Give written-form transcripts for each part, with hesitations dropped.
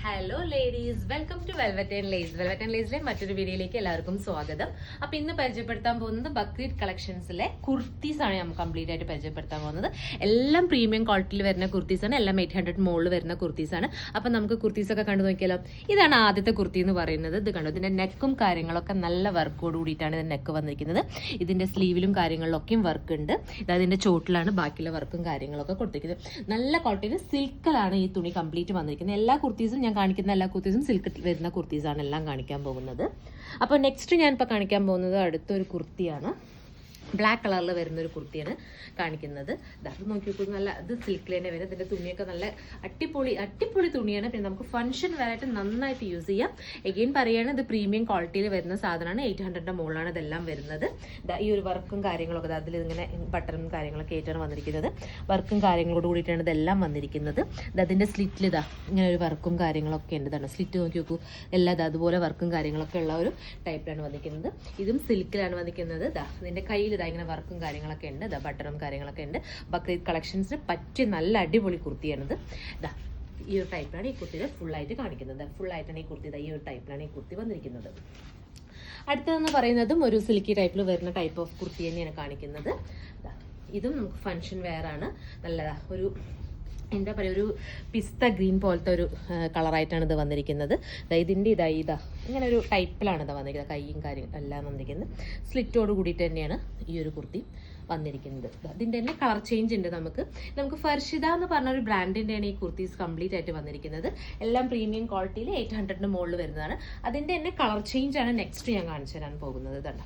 Hello ladies, welcome to velvet and lace. Velvet and ലേസിലെ മറ്റൊരു വീഡിയോയിലേക്ക് എല്ലാവർക്കും സ്വാഗതം. അപ്പൊ ഇന്ന് പരിചയപ്പെടുത്താൻ പോകുന്നത് ബക്രീദ് കളക്ഷൻസിലെ കുർത്തീസ് ആണ് നമ്മൾ കംപ്ലീറ്റ് ആയിട്ട് പരിചയപ്പെടുത്താൻ പോകുന്നത്. എല്ലാം പ്രീമിയം ക്വാളിറ്റിയിൽ വരുന്ന കുർത്തീസ് ആണ്, എല്ലാം 800 മുകളിൽ വരുന്ന കുർത്തീസ് ആണ്. അപ്പൊ നമുക്ക് കുർത്തീസ് ഒക്കെ കണ്ടു നോക്കിയാലോ. ഇതാണ് ആദ്യത്തെ കുർത്തി എന്ന് പറയുന്നത്. ഇത് കണ്ടു, ഇതിന്റെ നെക്കും കാര്യങ്ങളൊക്കെ നല്ല വർക്കോട് കൂടിയിട്ടാണ് ഇതിന്റെ നെക്ക് വന്നിരിക്കുന്നത്. ഇതിന്റെ സ്ലീവിലും കാര്യങ്ങളിലൊക്കെയും വർക്ക് ഉണ്ട്. ഇതിന്റെ ചോട്ടിലാണ് ബാക്കിയുള്ള വർക്കും കാര്യങ്ങളൊക്കെ കൊടുത്തിരിക്കുന്നത്. നല്ല ക്വാളിറ്റിയിൽ സിൽക്കിലാണ് ഈ തുണി കംപ്ലീറ്റ് വന്നിരിക്കുന്നത്. എല്ലാ കുർത്തീസും ഞാൻ കാണിക്കുന്ന എല്ലാ കുർത്തീസും സിൽക്ക് വരുന്ന കുർത്തീസാണ് എല്ലാം കാണിക്കാൻ പോകുന്നത്. അപ്പോൾ നെക്സ്റ്റ് ഞാനിപ്പോൾ കാണിക്കാൻ പോകുന്നത് അടുത്തൊരു കുർത്തിയാണ്. ബ്ലാക്ക് കളറിൽ വരുന്നൊരു കുർത്തിയാണ് കാണിക്കുന്നത്. അത് നോക്കി നോക്കൂ, നല്ല ഇത് സിൽക്കിൽ തന്നെ വരും. ഇതിൻ്റെ തുണിയൊക്കെ നല്ല അടിപൊളി തുണിയാണ്. പിന്നെ നമുക്ക് ഫംഗ്ഷൻ വരായിട്ട് നന്നായിട്ട് യൂസ് ചെയ്യാം. എഗെയിൻ പറയുകയാണ്, ഇത് പ്രീമിയം ക്വാളിറ്റിയിൽ വരുന്ന സാധനമാണ്. 800 മുകളിലാണ് ഇതെല്ലാം വരുന്നത്. ഈ ഒരു വർക്കും കാര്യങ്ങളൊക്കെ അതിൽ ഇങ്ങനെ ബട്ടണും കാര്യങ്ങളൊക്കെ ആയിട്ടാണ് വന്നിരിക്കുന്നത്. വർക്കും കാര്യങ്ങളോട് കൂടിയിട്ടാണ് ഇതെല്ലാം വന്നിരിക്കുന്നത്. അതിൻ്റെ സ്ലിറ്റിൽ ഇങ്ങനെ ഒരു വർക്കും കാര്യങ്ങളൊക്കെ ഉണ്ട്. ഇതാണ് സ്ലിറ്റ്, നോക്കി നോക്കൂ. എല്ലാം അതുപോലെ വർക്കും കാര്യങ്ങളൊക്കെ ഉള്ള ഒരു ടൈപ്പിലാണ് വന്നിരിക്കുന്നത്. ഇതും സിൽക്കിലാണ് വന്നിരിക്കുന്നത്. ഇതിൻ്റെ കയ്യിൽ ഇങ്ങനെ വർക്കും കാര്യങ്ങളൊക്കെ ഉണ്ട്. ബട്ടറും കാര്യങ്ങളൊക്കെ ഉണ്ട്. ബക്രീദ് കളക്ഷൻസിന് പറ്റിയ നല്ല അടിപൊളി കുർത്തിയാണിത്. ഈ ഒരു ടൈപ്പിലാണ് ഈ കുർത്തിയുടെ ഫുള്ളായിട്ട് കാണിക്കുന്നത്. ഫുള്ളായിട്ടാണ് ഈ കുർത്തി, ഈ ഒരു ടൈപ്പിലാണ് ഈ കുർത്തി വന്നിരിക്കുന്നത്. അടുത്തതെന്ന് പറയുന്നതും ഒരു സിൽക്കി ടൈപ്പിൽ വരുന്ന ടൈപ്പ് ഓഫ് കുർത്തി തന്നെയാണ് കാണിക്കുന്നത്. ഇതും നമുക്ക് ഫംഗ്ഷൻ വെയർ ആണ്. നല്ലതാ, ഒരു എന്താ പറയുക, ഒരു പിസ്ത ഗ്രീൻ പോലത്തെ ഒരു കളറായിട്ടാണ് ഇത് വന്നിരിക്കുന്നത്. ഇതിൻ്റെ ഇതാ ഇങ്ങനെ ഒരു ടൈപ്പിലാണ് ഇത് വന്നിരിക്കുന്നത്. കൈയും കാര്യം എല്ലാം വന്നിരിക്കുന്നത്. സ്ലിറ്റോട് കൂടിയിട്ട് തന്നെയാണ് ഈ ഒരു കുർത്തി വന്നിരിക്കുന്നത്. ഇതിൻ്റെ തന്നെ കളർ ചേഞ്ച് ഉണ്ട്. നമുക്ക് ഫർഷിദ എന്ന് പറഞ്ഞൊരു ബ്രാൻഡിൻ്റെയാണ് ഈ കുർത്തീസ് കംപ്ലീറ്റ് ആയിട്ട് വന്നിരിക്കുന്നത്. എല്ലാം പ്രീമിയം ക്വാളിറ്റിയിൽ 800 മുകളിൽ വരുന്നതാണ്. അതിൻ്റെ തന്നെ കളർ ചേഞ്ച് ആണ് നെക്സ്റ്റ് ഞാൻ കാണിച്ചു തരാൻ പോകുന്നത്. ഇതല്ല,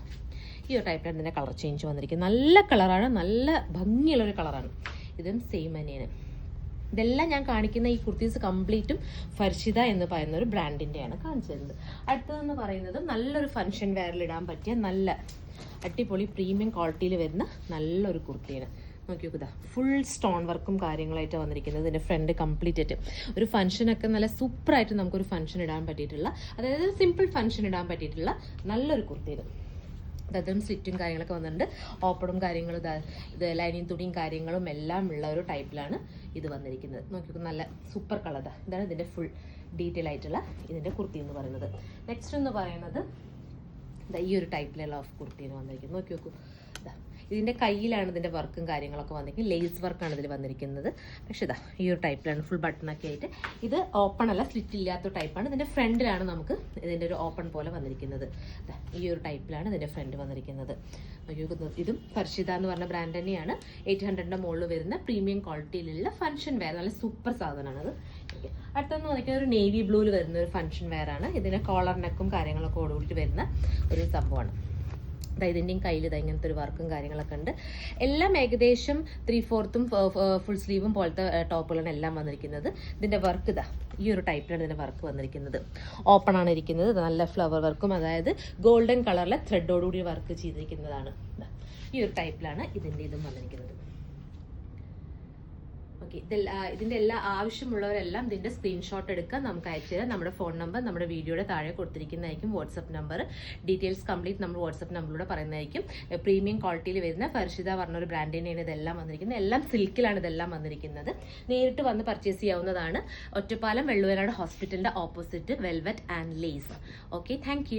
ഈ ഒരു ടൈപ്പിലാണ് ഇതിൻ്റെ കളർ ചേഞ്ച് വന്നിരിക്കുന്നത്. നല്ല കളറാണ്, നല്ല ഭംഗിയുള്ളൊരു കളറാണ്. ഇതും സെയിം തന്നെയാണ്. ഇതെല്ലാം ഞാൻ കാണിക്കുന്ന ഈ കുർത്തീസ് കംപ്ലീറ്റും ഫർഷിദ എന്ന് പറയുന്ന ഒരു ബ്രാൻഡിൻ്റെയാണ് കാണിച്ചു തരുന്നത്. അടുത്തതെന്ന് പറയുന്നത് നല്ലൊരു ഫംഗ്ഷൻ വെയറിൽ ഇടാൻ പറ്റിയ നല്ല അടിപൊളി പ്രീമിയം ക്വാളിറ്റിയിൽ വരുന്ന നല്ലൊരു കുർത്തിയാണ്. നോക്കി നോക്കുക, ഫുൾ സ്റ്റോൺ വർക്കും കാര്യങ്ങളായിട്ട് വന്നിരിക്കുന്നത്. ഇതിൻ്റെ ഫ്രണ്ട് കംപ്ലീറ്റ് ആയിട്ട് ഒരു ഫംഗ്ഷനൊക്കെ നല്ല സൂപ്പറായിട്ട് നമുക്കൊരു ഫംഗ്ഷൻ ഇടാൻ പറ്റിയിട്ടുള്ള, അതായത് സിമ്പിൾ ഫംഗ്ഷൻ ഇടാൻ പറ്റിയിട്ടുള്ള നല്ലൊരു കുർത്തിയാണ്. അതും സ്ലിറ്റും കാര്യങ്ങളൊക്കെ വന്നിട്ടുണ്ട്. ഓപ്പണും കാര്യങ്ങളും ഇത് ലൈനിങ് തുണിയും കാര്യങ്ങളും എല്ലാം ഉള്ള ഒരു ടൈപ്പിലാണ് ഇത് വന്നിരിക്കുന്നത്. നോക്കിക്കോ, നല്ല സൂപ്പർ കളർ. ഇതാണ് ഇതിൻ്റെ ഫുൾ ഡീറ്റെയിൽ ആയിട്ടുള്ള ഇതിൻ്റെ കുർത്തി എന്ന് പറയുന്നത്. നെക്സ്റ്റ് എന്ന് പറയുന്നത് ഈ ഒരു ടൈപ്പിലുള്ള കുർത്തിയാണ് വന്നിരിക്കുന്നത്. നോക്കി നോക്കൂ, ഇതിൻ്റെ കയ്യിലാണ് ഇതിൻ്റെ വർക്കും കാര്യങ്ങളൊക്കെ വന്നിരിക്കുന്നത്. ലേസ് വർക്കാണ് ഇതിൽ വന്നിരിക്കുന്നത്. പക്ഷേ ഈ ഒരു ടൈപ്പിലാണ് ഫുൾ ബട്ടണൊക്കെ ആയിട്ട്. ഇത് ഓപ്പൺ അല്ല, സ്ലിറ്റ് ഇല്ലാത്ത ടൈപ്പാണ്. ഇതിൻ്റെ ഫ്രണ്ടിലാണ് നമുക്ക് ഇതിൻ്റെ ഒരു ഓപ്പൺ പോലെ വന്നിരിക്കുന്നത്. ഈ ഒരു ടൈപ്പിലാണ് ഇതിൻ്റെ ഫ്രണ്ട് വന്നിരിക്കുന്നത്. ഇതും ഫർഷിദ എന്ന് പറഞ്ഞ ബ്രാൻഡ് തന്നെയാണ്. 800 മുകളിൽ വരുന്ന പ്രീമിയം ക്വാളിറ്റിയിലുള്ള ഫംഗ്ഷൻ വെയർ, നല്ല സൂപ്പർ സാധനമാണത്. അടുത്തെന്ന് വന്നിരിക്കുന്നത് ഒരു നേവി ബ്ലൂവിൽ വരുന്ന ഒരു ഫംഗ്ഷൻ വെയർ ആണ്. ഇതിൻ്റെ കോളർ നെക്കും കാര്യങ്ങളൊക്കെ ഓടികൂടിയിട്ട് വരുന്ന ഒരു സംഭവമാണ്. ഇതിൻ്റെയും കയ്യിൽ ഇങ്ങനത്തെ ഒരു വർക്കും കാര്യങ്ങളൊക്കെ ഉണ്ട്. എല്ലാം ഏകദേശം 3/4 ഫുൾ സ്ലീവും പോലത്തെ ടോപ്പുകളാണ് എല്ലാം വന്നിരിക്കുന്നത്. ഇതിൻ്റെ വർക്ക് ഈ ഒരു ടൈപ്പിലാണ് ഇതിൻ്റെ വർക്ക് വന്നിരിക്കുന്നത്. ഓപ്പൺ ആണ് ഇരിക്കുന്നത്. നല്ല ഫ്ലവർ വർക്കും, അതായത് ഗോൾഡൻ കളറിലെ ത്രെഡോടുകൂടി വർക്ക് ചെയ്തിരിക്കുന്നതാണ്. ഈ ഒരു ടൈപ്പിലാണ് ഇതും വന്നിരിക്കുന്നത്. ഓക്കെ, ഇതിൻ്റെ എല്ലാ ആവശ്യമുള്ളവരെല്ലാം ഇതിൻ്റെ സ്ക്രീൻഷോട്ട് എടുക്കാൻ നമുക്ക് അയച്ചു തരാം. നമ്മുടെ ഫോൺ നമ്പർ നമ്മുടെ വീഡിയോയുടെ താഴെ കൊടുത്തിരിക്കുന്നതായിരിക്കും. വാട്സപ്പ് നമ്പർ ഡീറ്റെയിൽസ് കംപ്ലീറ്റ് നമ്മൾ വാട്സപ്പ് നമ്പറിലൂടെ പറയുന്നതായിരിക്കും. പ്രീമിയം ക്വാളിറ്റിയിൽ വരുന്ന ഫർഷിദ പറഞ്ഞൊരു ബ്രാൻഡിനെയാണ് ഇതെല്ലാം വന്നിരിക്കുന്നത്. എല്ലാം സിൽക്കിലാണ് ഇതെല്ലാം വന്നിരിക്കുന്നത്. നേരിട്ട് വന്ന് പർച്ചേസ് ചെയ്യാവുന്നതാണ്. ഒറ്റപ്പാലം വെള്ളുവനാട് ഹോസ്പിറ്റലിൻ്റെ opposite velvet and lace. Okay, thank